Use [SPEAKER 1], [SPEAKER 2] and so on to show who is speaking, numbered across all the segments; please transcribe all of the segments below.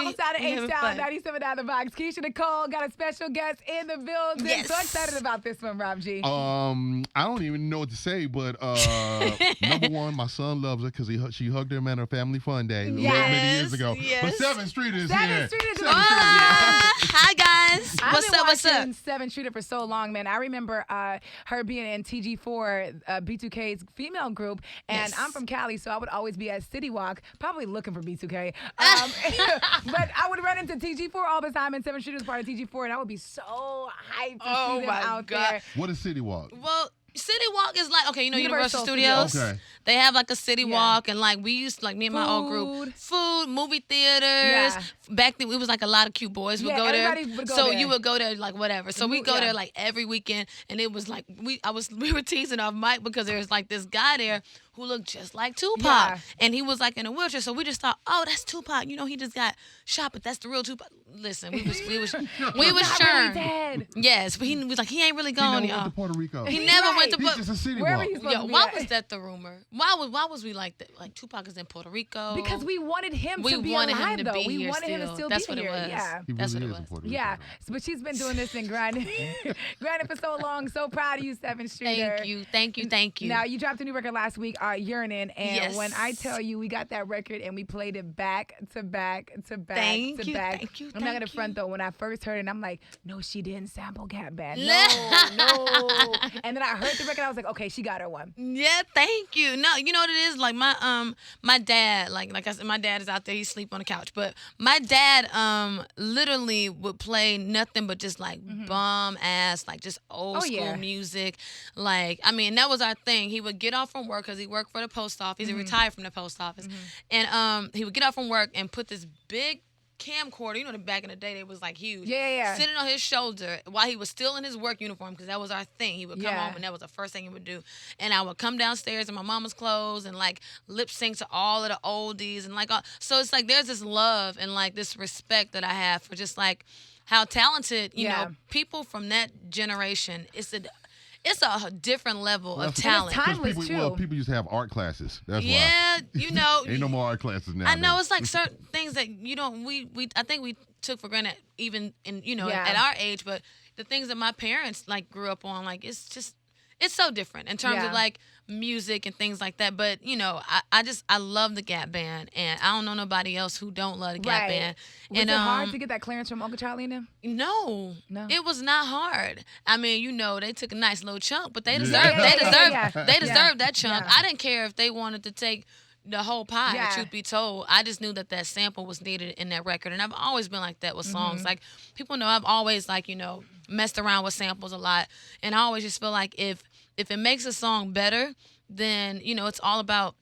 [SPEAKER 1] South Side of H-Town, 97.9 The Box. Keisha Nicole got a special guest in the building.
[SPEAKER 2] Yes.
[SPEAKER 1] So excited about this one, Rob G.
[SPEAKER 3] I don't even know what to say, but number one, my son loves her because she hugged him at her family fun day many years ago.
[SPEAKER 2] Yes.
[SPEAKER 3] But Sevyn Streeter is
[SPEAKER 1] Sevyn
[SPEAKER 3] here.
[SPEAKER 1] Streeter is
[SPEAKER 3] Sevyn Streeter is here.
[SPEAKER 2] Hi, guys. What's up?
[SPEAKER 1] I've been watching Sevyn Streeter for so long, man. I remember her being in TG4, B2K's female group, and I'm from Cali, so I would always be at City Walk, probably looking for B2K. But I would run into TG4 all the time, and Sevyn Streeter was part of TG4, and I would be so hyped to see them out there.
[SPEAKER 3] What is City Walk?
[SPEAKER 2] Well, City Walk is like, okay, you know Universal Studios?
[SPEAKER 3] Okay.
[SPEAKER 2] They have like a City Walk, and like we used to, like me and my old group, food, movie theaters. Yeah. Back then, it was like a lot of cute boys would go there.
[SPEAKER 1] Would go
[SPEAKER 2] so
[SPEAKER 1] there.
[SPEAKER 2] You would go there like whatever. So we go there like every weekend, and it was like we were teasing off Mike because there was like this guy there who looked just like Tupac, and he was like in a wheelchair. So we just thought, oh, that's Tupac. You know, he just got shot, but that's the real Tupac. Listen, we was sure.
[SPEAKER 1] Really dead.
[SPEAKER 2] Yes, but he was like, he ain't really gone,
[SPEAKER 3] He
[SPEAKER 2] y'all.
[SPEAKER 3] never went to Puerto Rico.
[SPEAKER 2] He never went to
[SPEAKER 3] He's just a City
[SPEAKER 1] Where
[SPEAKER 3] Walk.
[SPEAKER 1] were you supposed to be
[SPEAKER 2] why
[SPEAKER 1] at?
[SPEAKER 2] was that the rumor? Why was we like that? Like Tupac is in Puerto Rico.
[SPEAKER 1] Because we wanted him to be
[SPEAKER 2] wanted
[SPEAKER 1] alive,
[SPEAKER 2] him to
[SPEAKER 1] though.
[SPEAKER 2] be
[SPEAKER 1] We
[SPEAKER 2] here
[SPEAKER 1] wanted him to
[SPEAKER 2] still.
[SPEAKER 1] still
[SPEAKER 2] That's
[SPEAKER 1] be
[SPEAKER 2] what it
[SPEAKER 1] here.
[SPEAKER 2] was.
[SPEAKER 1] Yeah.
[SPEAKER 3] He
[SPEAKER 2] That's
[SPEAKER 3] really
[SPEAKER 2] what it
[SPEAKER 3] is in
[SPEAKER 2] was.
[SPEAKER 3] Puerto Rico.
[SPEAKER 1] Yeah, but she's been doing this and grinding, grinding for so long. So proud of you, Sevyn Streeter.
[SPEAKER 2] Thank you.
[SPEAKER 1] Now, you dropped a new record last week, Yernin, and
[SPEAKER 2] Yes.
[SPEAKER 1] when I tell you we got that record and we played it back to back to back
[SPEAKER 2] Thank
[SPEAKER 1] to
[SPEAKER 2] you,
[SPEAKER 1] back.
[SPEAKER 2] thank you,
[SPEAKER 1] I'm not
[SPEAKER 2] thank
[SPEAKER 1] gonna front
[SPEAKER 2] you.
[SPEAKER 1] though. When I first heard it, I'm like, no, she didn't sample Gap Band. No. And then I heard the record, I was like, okay, she got her one.
[SPEAKER 2] Yeah, thank you. No, you know what it is? Like my dad, like I said, my dad is out there, he sleep on the couch. But my dad literally would play nothing but just like bum ass, like just old school music. Like, I mean, that was our thing. He would get off from work because he worked for the post office. He retired from the post office. And he would get off from work and put this big camcorder, you know, back in the day, they was like huge.
[SPEAKER 1] Yeah.
[SPEAKER 2] Sitting on his shoulder while he was still in his work uniform, because that was our thing. He would come home and that was the first thing he would do. And I would come downstairs in my mama's clothes and like lip sync to all of the oldies and like all. So it's like there's this love and like this respect that I have for just like how talented, you know, people from that generation. It's a different level of talent.
[SPEAKER 1] It's timeless, too.
[SPEAKER 3] People used to have art classes. That's why.
[SPEAKER 2] Yeah, you know.
[SPEAKER 3] Ain't no more art classes now.
[SPEAKER 2] I know it's like certain things that you don't. I think we took for granted even in at our age, but the things that my parents like grew up on, like it's so different in terms of like music and things like that. But you know, I love the Gap Band, and I don't know nobody else who don't love the Gap Band.
[SPEAKER 1] Was it hard to get that clearance from Uncle Charlie and them?
[SPEAKER 2] No, it was not hard. I mean, you know, they took a nice little chunk, but they deserved that chunk. I didn't care if they wanted to take the whole pie, truth be told. I just knew that sample was needed in that record. And I've always been like that with songs. Like, people know I've always, like, you know, messed around with samples a lot. And I always just feel like if it makes a song better, then, you know, it's all about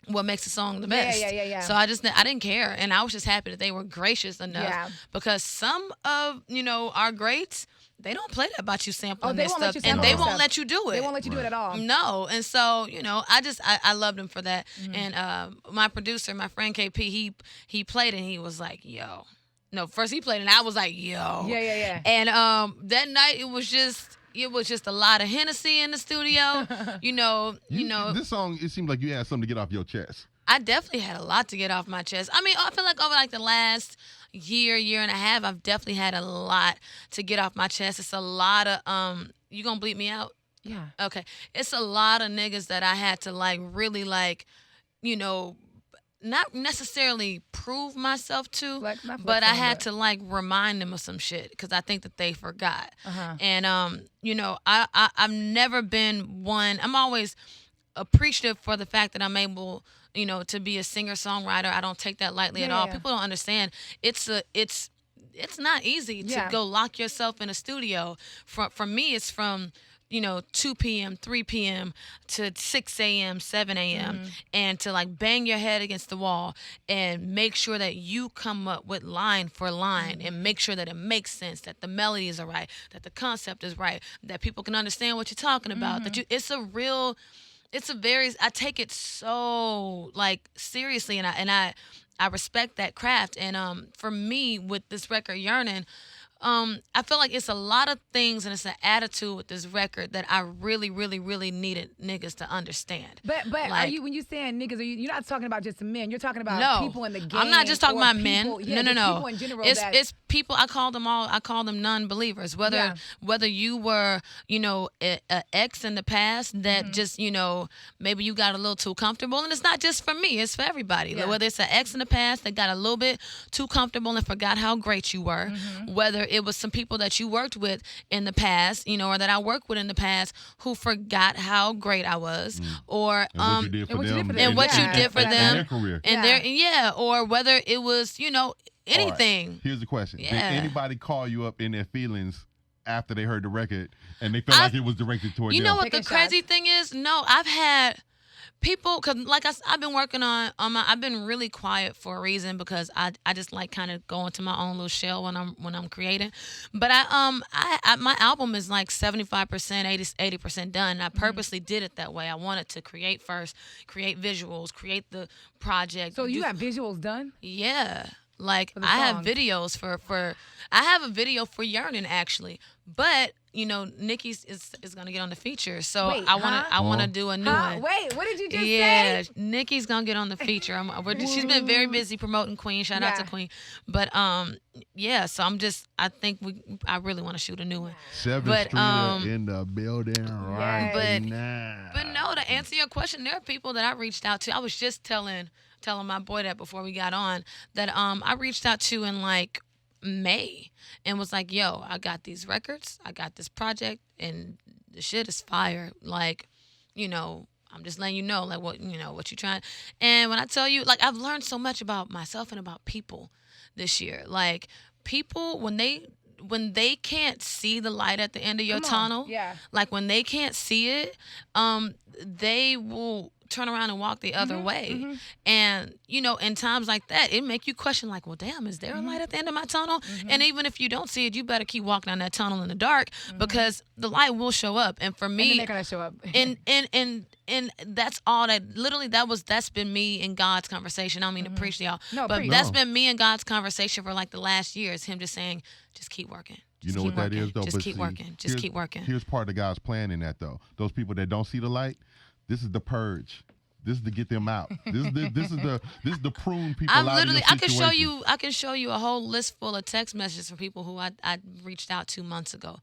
[SPEAKER 2] what makes the song the best.
[SPEAKER 1] Yeah.
[SPEAKER 2] So I didn't care. And I was just happy that they were gracious enough. Because some of, you know, our greats, they don't play that about you sampling this stuff. And they won't let you do it.
[SPEAKER 1] They won't let you do it at all.
[SPEAKER 2] No. And so, you know, I loved him for that. And my producer, my friend KP, he played and he was like, yo. No, first he played and I was like, yo.
[SPEAKER 1] Yeah.
[SPEAKER 2] And that night it was just a lot of Hennessy in the studio. You know.
[SPEAKER 3] This song, it seemed like you had something to get off your chest.
[SPEAKER 2] I definitely had a lot to get off my chest. I mean, I feel like over like the last year and a half, I've definitely had a lot to get off my chest. It's a lot of you gonna bleep me out?
[SPEAKER 1] Yeah.
[SPEAKER 2] Okay. It's a lot of niggas that I had to like really like, you know, not necessarily prove myself to, but I had to like remind them of some shit because I think that they forgot. And you know, I've never been one. I'm always appreciative for the fact that I'm able, you know, to be a singer-songwriter. I don't take that lightly at all. People don't understand. It's not easy to go lock yourself in a studio. For me, it's from, you know, 2 p.m., 3 p.m. to 6 a.m., 7 a.m., and to like bang your head against the wall and make sure that you come up with line for line and make sure that it makes sense, that the melodies are right, that the concept is right, that people can understand what you're talking about, I take it so like seriously, and I respect that craft. And for me with this record Yernin, I feel like it's a lot of things, and it's an attitude with this record that I really, really, really needed niggas to understand.
[SPEAKER 1] But
[SPEAKER 2] like,
[SPEAKER 1] are you, when you saying niggas, you're not talking about just men? You're talking about people in the game.
[SPEAKER 2] I'm not just talking about
[SPEAKER 1] people,
[SPEAKER 2] men.
[SPEAKER 1] Yeah,
[SPEAKER 2] no.
[SPEAKER 1] People in general.
[SPEAKER 2] It's people. I call them non-believers. Whether you were, a ex in the past that just, maybe you got a little too comfortable, and it's not just for me. It's for everybody. Yeah. Whether it's an ex in the past that got a little bit too comfortable and forgot how great you were. Whether it was some people that you worked with in the past, or that I worked with in the past who forgot how great I was, or
[SPEAKER 3] what you did for them,
[SPEAKER 2] and what you did for them,
[SPEAKER 3] in their career,
[SPEAKER 2] and or whether it was, anything.
[SPEAKER 3] Right. Here's the question:
[SPEAKER 2] Yeah.
[SPEAKER 3] Did anybody call you up in their feelings after they heard the record and they felt like it was directed toward them?
[SPEAKER 2] You know what the crazy thing is? No, I've had people, because like I've been working on I've been really quiet for a reason, because I just like kind of go into my own little shell when I'm creating. But I my album is like 75%, 80% done. I purposely did it that way. I wanted to create first, create visuals, create the project.
[SPEAKER 1] So you have visuals done?
[SPEAKER 2] Yeah. Like I have videos for I have a video for Yernin actually, but Nikki's is gonna get on the feature, so
[SPEAKER 1] Wait,
[SPEAKER 2] I wanna do a new one.
[SPEAKER 1] Wait, what did you just say?
[SPEAKER 2] Yeah, Nikki's gonna get on the feature. She's been very busy promoting Queen. Shout out to Queen. But so I think I really want to shoot a new one.
[SPEAKER 3] Sevyn Streeter in the building right now.
[SPEAKER 2] But no, to answer your question, there are people that I reached out to. I was just telling my boy that before we got on, that I reached out to in like May and was like, yo, I got these records, I got this project, and the shit is fire. Like, I'm just letting you know, like, what you trying. And when I tell you, like, I've learned so much about myself and about people this year. Like, people, when they can't see the light at the end of your tunnel, like when they can't see it, they will turn around and walk the other way. And in times like that, it make you question, like, well, damn, is there a light at the end of my tunnel? And even if you don't see it, you better keep walking down that tunnel in the dark, because the light will show up. And for me,
[SPEAKER 1] and they're gonna show up.
[SPEAKER 2] and that's all that literally that's been me and God's conversation. I don't mean to preach to y'all, that's been me and God's conversation for like the last year. Is him just saying, just keep working.
[SPEAKER 3] You know what that is, though?
[SPEAKER 2] Just keep working. Just keep working.
[SPEAKER 3] Here's part of God's plan in that, though. Those people that don't see the light, this is the purge. This is to get them out. This is the prune people out of your situation.
[SPEAKER 2] I can show you a whole list full of text messages from people who I reached out to months ago,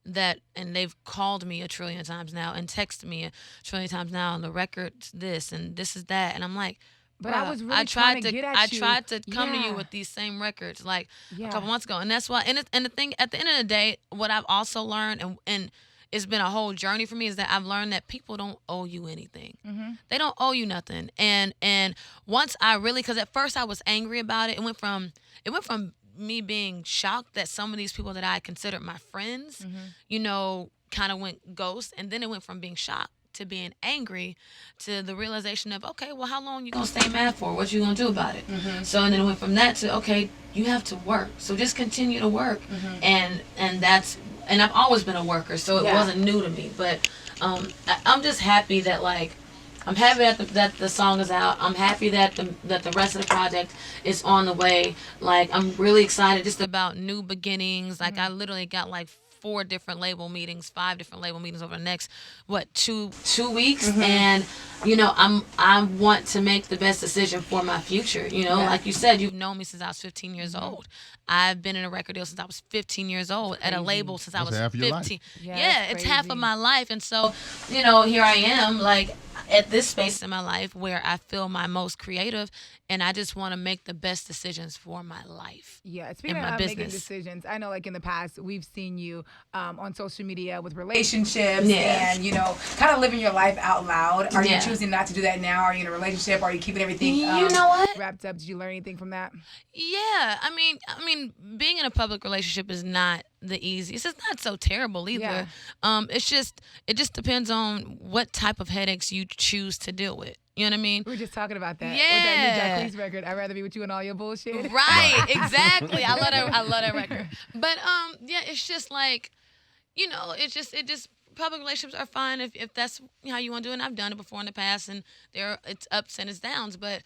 [SPEAKER 2] and they've called me a trillion times now and texted me a trillion times now, and the record's this and this is that, and I'm like,
[SPEAKER 1] but I was really trying to get at you.
[SPEAKER 2] I tried to come to you with these same records like a couple months ago, and that's why. And the thing at the end of the day, what I've also learned, and it's been a whole journey for me, is that I've learned that people don't owe you anything. They don't owe you nothing. And once I really, because at first I was angry about it. It went from me being shocked that some of these people that I considered my friends, kind of went ghost, and then it went from being shocked to being angry to the realization of, okay, well, how long you gonna stay mad for? What you gonna do about it? So, and then it went from that to, okay, you have to work, so just continue to work. And I've always been a worker, so it wasn't new to me. But I'm just happy that, like, I'm happy that the song is out. I'm happy that the rest of the project is on the way. Like, I'm really excited just about new beginnings. Like, I literally got like 5 different label meetings over the next 2 weeks, and I want to make the best decision for my future. Like you said, you've known me since I was 15 years old. I've been in a record deal since I was 15 years old, at a label since I was 15. Yeah, it's half of my life. And so, here I am, like, at this space in my life where I feel my most creative, and I just want to make the best decisions for my life.
[SPEAKER 1] Yeah, speaking of making decisions, I know, like, in the past, we've seen you on social media with relationships and, kind of living your life out loud. Are you choosing not to do that now? Are you in a relationship? Are you keeping everything wrapped up? Did you learn anything from that?
[SPEAKER 2] Yeah, I mean, being in a public relationship is not the easiest. It's not so terrible either. It just depends on what type of headaches you choose to deal with. You know what I mean?
[SPEAKER 1] We were just talking about that.
[SPEAKER 2] Yeah.
[SPEAKER 1] With that new Jacquees record, I'd rather be with you and all your bullshit.
[SPEAKER 2] Right, exactly. I love that record. But it's just like, it just public relationships are fine if that's how you want to do it. And I've done it before in the past, and it's ups and it's downs. But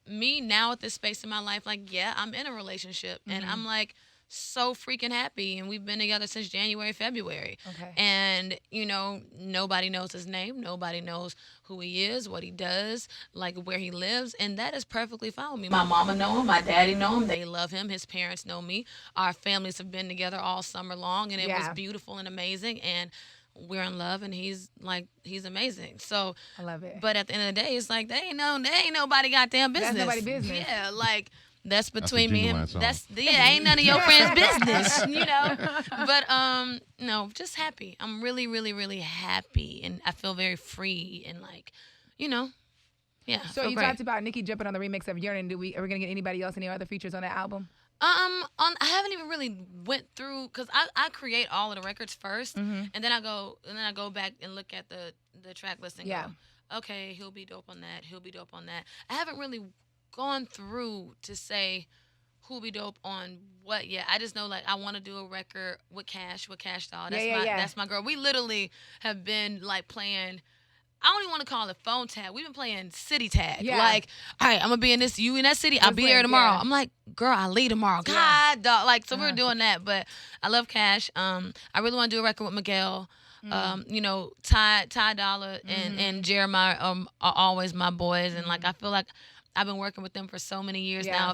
[SPEAKER 2] me now at this space in my life, like, I'm in a relationship, and I'm like, so freaking happy, and we've been together since January, February.
[SPEAKER 1] Okay.
[SPEAKER 2] And, you know, nobody knows his name. Nobody knows who he is, what he does, like where he lives, and that is perfectly fine with me. My mama know him. My daddy know him. They love him. His parents know me. Our families have been together all summer long, and it was beautiful and amazing, and we're in love, and he's amazing. So
[SPEAKER 1] I love it.
[SPEAKER 2] But at the end of the day, it's like, they ain't nobody goddamn business.
[SPEAKER 1] That's nobody business.
[SPEAKER 2] Yeah, like, that's between me and
[SPEAKER 3] song.
[SPEAKER 2] ain't none of your friends' business, you know. But no, just happy. I'm really, really, really happy, and I feel very free, and like, you know, yeah.
[SPEAKER 1] So you talked about Nicki jumping on the remix of Yernin. Are we gonna get anybody else, any other features on that album?
[SPEAKER 2] I haven't even really went through, because I create all of the records first, and then I go back and look at the track list and go, okay, he'll be dope on that. He'll be dope on that. I haven't really gone through to say who'll be dope on what yet. I just know, like, I want to do a record with Cash Doll. That's my girl. We literally have been like playing, I don't even want to call it phone tag. We've been playing city tag. Yeah. Like, all right, I'm going to be in this, you in that city. I'll be there tomorrow. Yeah. I'm like, girl, I'll leave tomorrow. God, dog. Like, so we're doing that. But I love Cash. I really want to do a record with Miguel. You know, Ty Dolla and Jeremiah are always my boys. And, like, I feel like I've been working with them for so many years now.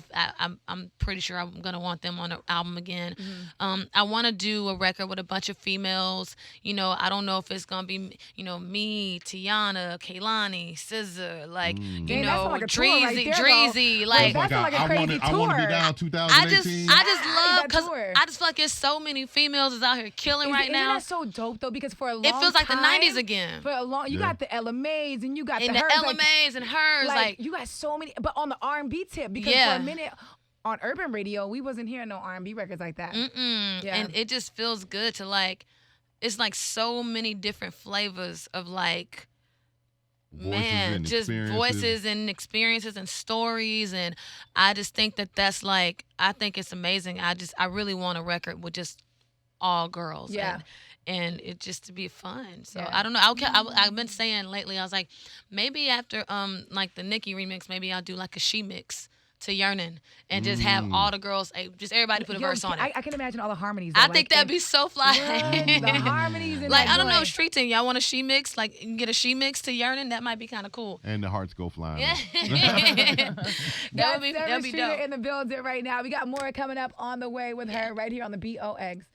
[SPEAKER 2] I'm pretty sure I'm going to want them on an album again. I want to do a record with a bunch of females. You know, I don't know if it's going to be, you know, me, Tiana, Kaylani, SZA, like, you know,
[SPEAKER 1] like
[SPEAKER 2] Dreezy. Like,
[SPEAKER 1] that's like a crazy tour.
[SPEAKER 3] I want to be down 2018.
[SPEAKER 2] I just love, because I just feel like there's so many females is out here killing right now.
[SPEAKER 1] Isn't that so dope, though? Because for a long
[SPEAKER 2] time, it feels like the 90s again.
[SPEAKER 1] For a long, you got the LMAs and you got the hers.
[SPEAKER 2] LMAs and hers. Like,
[SPEAKER 1] you got so many. But on the R&B tip, because for a minute on urban radio, we wasn't hearing no R&B records like that.
[SPEAKER 2] Yeah. And it just feels good to, like, it's like so many different flavors of, like, voices and experiences and stories. And I just think that's like, I think it's amazing. I really want a record with just all girls.
[SPEAKER 1] Yeah.
[SPEAKER 2] And it just to be fun. So I don't know. I've been saying lately, I was like, maybe after like the Nicki remix, maybe I'll do like a she mix to Yernin and just have all the girls, just everybody put a verse on it.
[SPEAKER 1] I can imagine all the harmonies.
[SPEAKER 2] I think that'd be so fly.
[SPEAKER 1] The harmonies. And
[SPEAKER 2] like, I don't know, Street Team, y'all want a she mix? Like, you can get a she mix to Yernin. That might be kind of cool.
[SPEAKER 3] And the hearts go flying.
[SPEAKER 2] That would be
[SPEAKER 1] Sevyn Streeter
[SPEAKER 2] dope.
[SPEAKER 1] in the building right now. We got more coming up on the way with her right here on the BOX.